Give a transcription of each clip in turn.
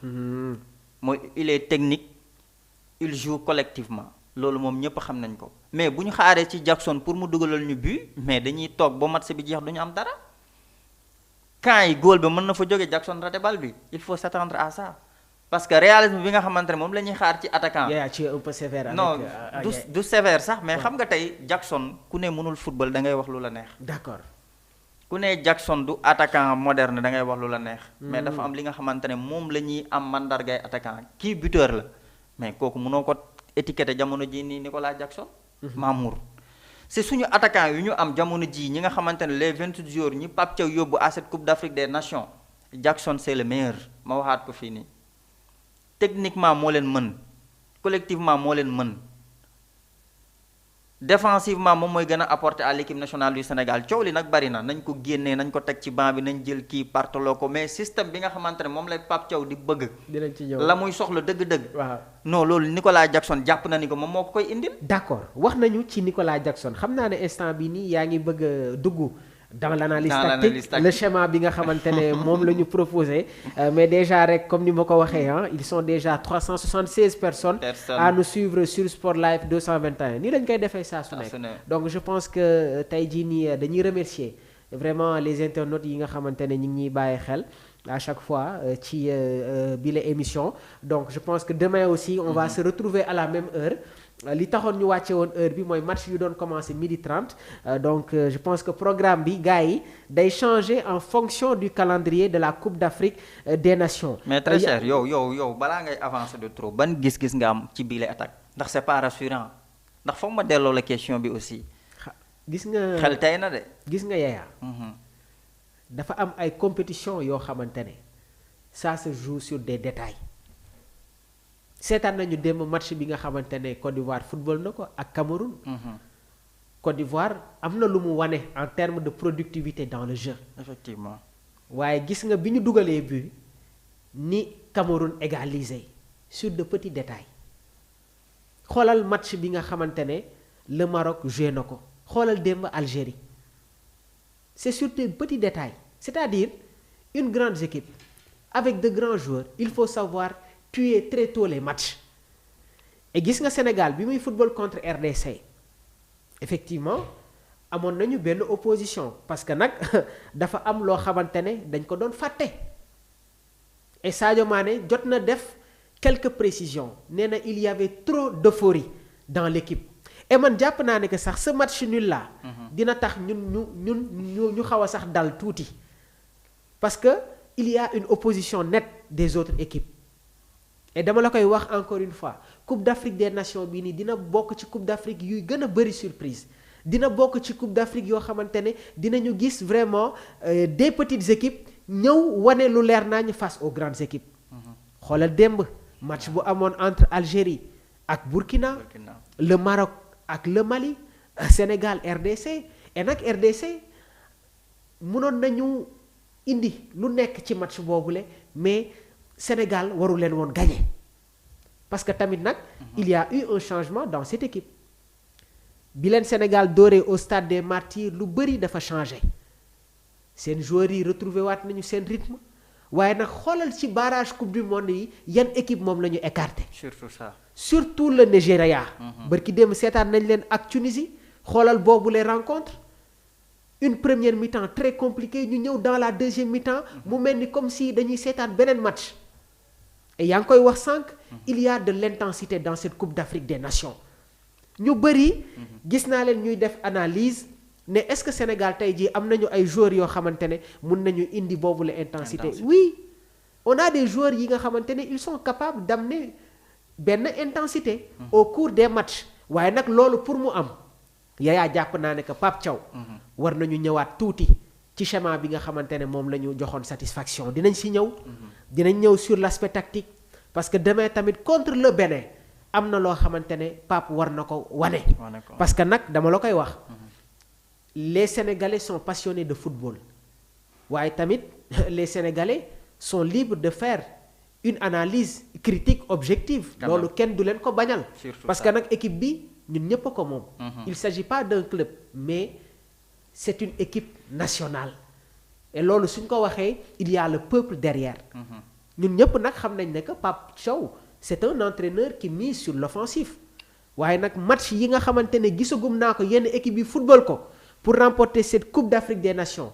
mooy il est technique il joue collectivement loolu moom ñëpp xam nañ ko mais bu ñu xaaree ci Jackson pour mu dugalal ñu but mais dañuy toog ba match bi jeex du ñu am dara quand yi góol bi mën na fa jóge Jackson raté bal bi il faut s'attendre à ça parce que réalisme bi nga xamante ne moom la ñuy xaar ci attaquant. tu es un peu sévère avec, non du sévère sax mais xam nga tey Jackson ku ne mënul football da ngay wax lu la neex. d'accord. ku ne Jackson du attaquant moderne da ngay wax lu la neex. mais dafa am li nga xamante ne moom la ñuy am mandargay attaquant kii buteur la mais kooku mënoo ko étiqueté jamono ji nii Nicolas Jackson. Mamour c'est suñu attaquant yu ñu am jamono ji ñi nga xamante ne les 28 jours ñi Pape Thiaw yóbbu à cette Coupe d'Afrique des Nations Jackson c'est le meilleur ma waxaat ko fii nii techniquement moo leen mën collectivement moo leen mën. défensivement moom mooy gën a apporter à l'équipe nationale du Sénégal coow li nag bari na nañ ko génnee nañ ko teg ci banc bi nañ jël kii partaloo ko mais système bi nga xamante ne moom lay Pape Thiaw di bëgg. dinañ ci ñëw la muy soxla dëgg-dëgg. waaw non loolu Nicolas Jackson jàpp na ni ko moom moo ko koy indil. d'accord wax nañu ci Nicolas Jackson xam naa ne instant bi nii yaa ngi bëgg a dugg. dans l'analyse tactique le schéma bi nga xamante ne moom la ñu proposé mais déjà rek comme ni ma ko waxee ils sont déjà 376 personnes à nous suivre sur Sport Life 221 nii lañ koy defee saa su nekk donc je pense que tey jii nii dañuy remercier vraiment les internautes yi nga xamante ne ñu ngi ñuy bàyyi xel à chaque fois ci bi la émission donc je pense que demain aussi on va se retrouver à la même heure li taxoon ñu wàcce woon heure bi mooy match yu doon commencer 12h30 donc je pense que programme bi gars yi day changer en fonction du calendrier de la Coupe d'Afrique des Nations. mais très cher yow balaa ngay avancer de trop ban gis-gis nga am ci biile attaque ndax c'est pas rassurant ndax foog ma delloo la question bi aussi. gis nga xel tey na de. gis nga Yaya. dafa am ay compétition yoo xamante ne ça se joue sur des détails. seetaan nañu démb match bi nga xamante ne Côte d'Ivoire football na ko ak Cameroun. Côte d'Ivoire am na lu mu wane en termes de productivité dans le jeu. effectivement. waaye gis nga bi ñu dugalee but ni Cameroun égalisé sur de petits détails xoolal match bi nga xamante ne le Maroc joué na ko xoolal démb Algérie c'est sur des petits détails c'est-à-dire une grande équipe avec de grands joueurs il faut savoir tuer très tôt les matchs et gis nga Sénégal bi muy football contre RDC effectivement amoon nañu benn opposition parce que nag dafa am loo xamante ne dañ ko doon fàtte et Sadio Mané jot na def quelques précisions nee na il y avait trop d'euphorie dans l'équipe et man jàpp naa ne que sax ce match nul là dina tax ñu xaw a sax dal tuuti parce que il y a une opposition nette des autres équipes et dama la koy wax encore une fois Coupe d'Afrique des Nations bii nii dina bokk ci Coupe d'Afrique yuy gën a bari surprise dina bokk ci Coupe d'Afrique yoo xamante ne dinañu gis vraiment des petites équipes ñëw wane lu leer nañ face aux grandes équipes. xoolal démb match bu amoon entre Algérie ak Burkina. le Maroc ak le Mali Sénégal RDC et nag RDC mënoon nañu indi lu nekk ci match boobule mais. Sénégal waru leen woon gagner parce que tamit nag il y a eu un changement dans cette équipe bi leen Sénégal dooree au stade des Martyrs lu bari dafa changer seen joueurs yi retrouver waat nañu seen rythme waaye nag xoolal ci barrage coupe du monde yi yan équipe moom la ñu écarté. surtout ça. surtout le Nigeria. barki démb seetaan nañ leen ak Tunisie xoolal boobu les rencontres une première mi-temps très compliquée ñu ñëw dans la deuxième mi-temps mu mel ni comme si dañuy seetaan beneen match. et yaa ngi koy wax sànq il y a de l'intensité dans cette Coupe d'Afrique des Nations ñu bëri gis naa leen ñuy def analyse ne est-ce que Sénégal tey jii am nañu ay joueurs yoo xamante ne mun nañu indi boobu la intensité oui on a des joueurs yi nga xamante ne ils sont capables d'amener benn intensité au cours des matchs waaye nag loolu pour mu am yaa jàpp naa ne que Pape Thiaw war nañu ñëwaat tuuti ci schéma bi nga xamante ne moom la ñu joxoon satisfaction dinañ si ñëw dinañ ñëw sur l'aspect tactique parce que demain tamit contre le Bénin am na loo xamante ne Pape war na ko wane parce que nag dama la koy wax les Sénégalais sont passionnés de football waaye tamit les Sénégalais sont libres de faire une analyse critique objective loolu kenn du leen ko bañal parce que nag équipe bi ñun ñépp a ko moom il s'agit pas d'un club mais c'est une équipe nationale et loolu suñ ko waxee il y a le peuple derrière ñun ñëpp nag xam nañ ne que Pape Thiaw c'est un entraîneur qui mise sur l'offensif waaye nag match yi nga xamante ne gisagum naa ko yenn équipe yi football ko pour remporter cette Coupe d'Afrique des Nations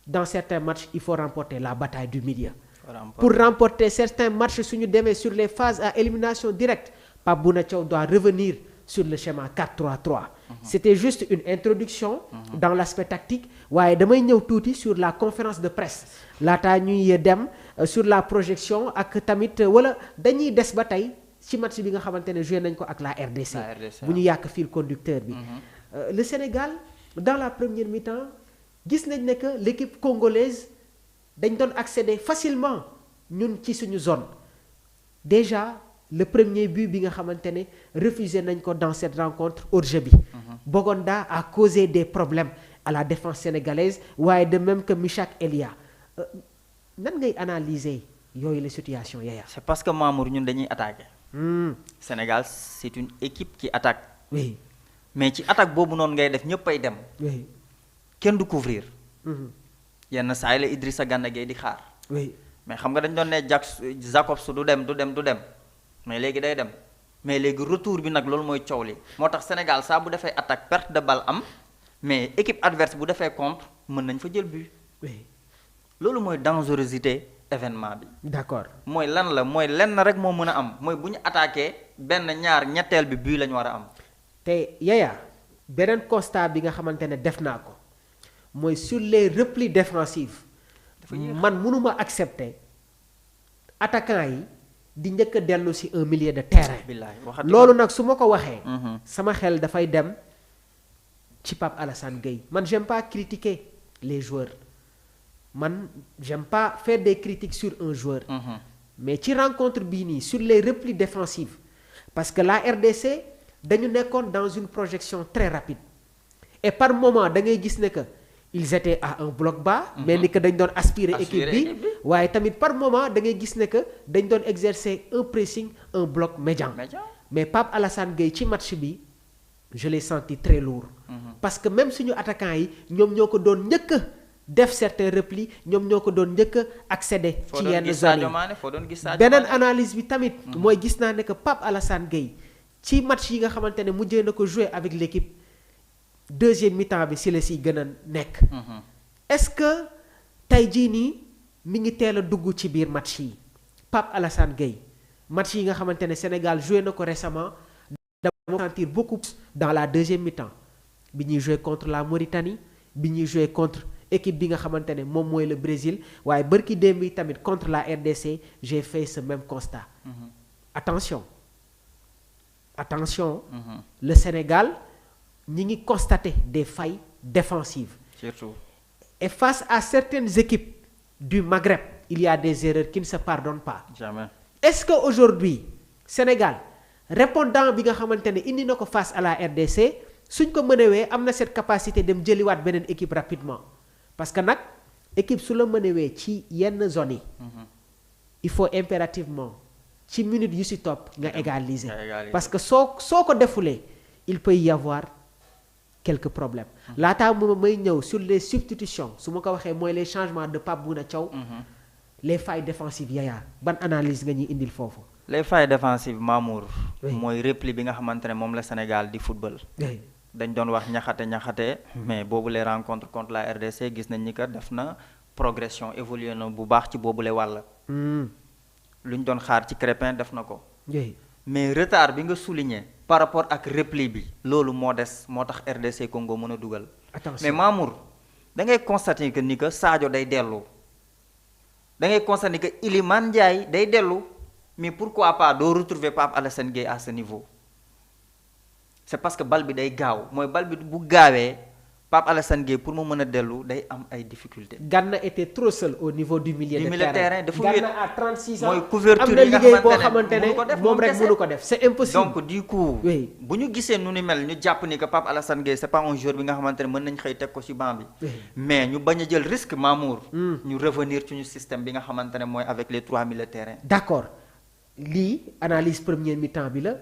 dans certains matchs il faut remporter la bataille du milieu. Pour remporter certains matchs suñu demee sur les phases à élimination directe Pape Bouna Thiaw doit revenir sur le schéma 4-3-3. C'était juste une introduction dans l'aspect tactique waaye damay ñëw tuuti sur la conférence de presse laataa ñuy dem sur la projection ak tamit wala dañuy des ba tey ci match bi nga xamante ne joué nañ ko ak la RDC bu ñu yàq fil conducteur bi. Le Sénégal dans la première mi-temps gis nañ ne que l'équipe congolaise dañ doon accéder facilement ñun ci suñu zone déjà le premier but bi nga xamante ne refusé nañ ko dans cette rencontre hors-jeu bi. Bogonda a causé des problèmes à la défense sénégalaise waaye de même que Michak Elia nan ngay analyser yooyu la situation Yaya. c'est parce que Mamour ñun dañuy attaquer. Sénégal c'est une équipe qui attaque. Oui. mais ci attaque boobu noonu ngay def ñëpp ay dem. Oui. kenn du couvrir. yenn saa yi la Idrissa Gana Gueye di xaar. Oui. mais xam nga dañ doon ne Jacobs du dem mais léegi day dem mais léegi retour bi nag loolu mooy coow li moo tax Sénégal saa bu defee attaque perte de balle am mais équipe adverse bu defee contre mën nañ fa jël but. Oui. loolu mooy dangerosité événement bi. D'accord. mooy lan la mooy lenn rek moo mën a am mooy bu ñu attaqué benn ñaar ñetteel bi but la ñu war a am. te Yaya beneen constat bi nga xamante ne def naa ko mooy sur les replis défensifs man mënuma accepter attaquant yi di njëkk a dellu ci un milieu de terrain. loolu nag su ma ko waxee. sama xel dafay dem ci Pape Alassane Gueye man j'aime pas critiquer les joueurs man j'aime pas faire des critiques sur un joueur. mais ci rencontre bii nii sur les replis défensifs parce que la RDC dañu nekkoon dans une projection très rapide et par moment da ngay gis ne que ils étaient à un bloc bas. mais ni que dañ doon aspirer équipe bi waaye tamit par moment da ngay gis ne que dañ doon exercer un pressing un bloc médian. mais Pape Alassane Gueye ci match bi je l'ai senti très lourd. parce que même suñu attaquants yi ñoom ñoo ko doon njëkk a def certains replis ñoom ñoo ko doon njëkk a accéder. ci yenn zones yi beneen analyse bi tamit. mooy gis naa ne que Pape Alassane Gueye ci match yi nga xamante ne mujjee na ko jouer avec l'équipe deuxième mi-temps bi si la si gën a nekk. est-ce que tey jii nii mi ngi teel a dugg ci biir match yi Pape Alassane Gueye match yi nga xamante ne Sénégal joué na ko récemment dama sentir beaucoup dans la deuxième mi-temps bi ñuy joué contre la Mauritanie bi ñuy joué contre équipe bi nga xamante ne moom mooy le Brésil waaye bërki démb bi tamit contre la RDC j'ai fait ce même constat. attention le Sénégal ñi ngi constater des failles défensives. surtout. et face à certaines équipes du Maghreb il y a des erreurs qui ne se pardonnent pas. jamais. est-ce que aujourd'hui Sénégal répondant bi nga xamante ne indi na ko face à la RDC suñ ko mënewee am na cette capacité dem jëliwaat beneen équipe rapidement parce que nag équipe su la mënewee ci yenn zones yi. il faut impérativement ci minutes yu ci topp nga égaliser. parce que soo ko defulee il peut y avoir quelques problèmes. laataa mu may ñëw sur les substitutions su ma ko waxee mooy les changements de Pape Bouna Thiaw. les failles défensives Yaya ban analyse nga ñuy indil foofu. les failles défensives Mamour. mooy repli bi nga xamante ne moom la Sénégal di football. dañ doon wax ñaxate mais boobu les rencontres contre la RDC gis nañ ni que def na progression évolué na bu baax ci boobule wàll. lu ñu doon xaar ci Crépin def na ko. mais retard bi nga souligné par rapport ak repli bi loolu moo des moo tax RDC Congo mën a dugal. mais Mamour da ngay constater que ni que Sadio day dellu da ngay constater que Iliman Ndiaye day dellu mais pourquoi pas doo retrouver Pape Alassane Gueye à ce niveau c'est parce que bal bi day gaaw mooy bal bi bu gaawee Pape Alassane Gueye pour mu mën a dellu day am ay difficultés. Gana était trop seul au niveau du milieu de terrain. dafa wéet Gana à 36 ans mooy couverture am na yi nga liggéey boo xamante ne moom rek kese. mënu ko def c'est impossible. donc du coup. oui bu ñu gisee nu ni mel ñu jàpp ni que Pape Alassane Gueye c'est pas un joueur bi nga xamante ne mën nañ xëy teg ko ci banc bi. mais ñu bañ a jël risque Mamour. ñu revenir ci ñu système bi nga xamante ne mooy avec les 3 milieux de terrain. d'accord lii analyse première mi-temps bi la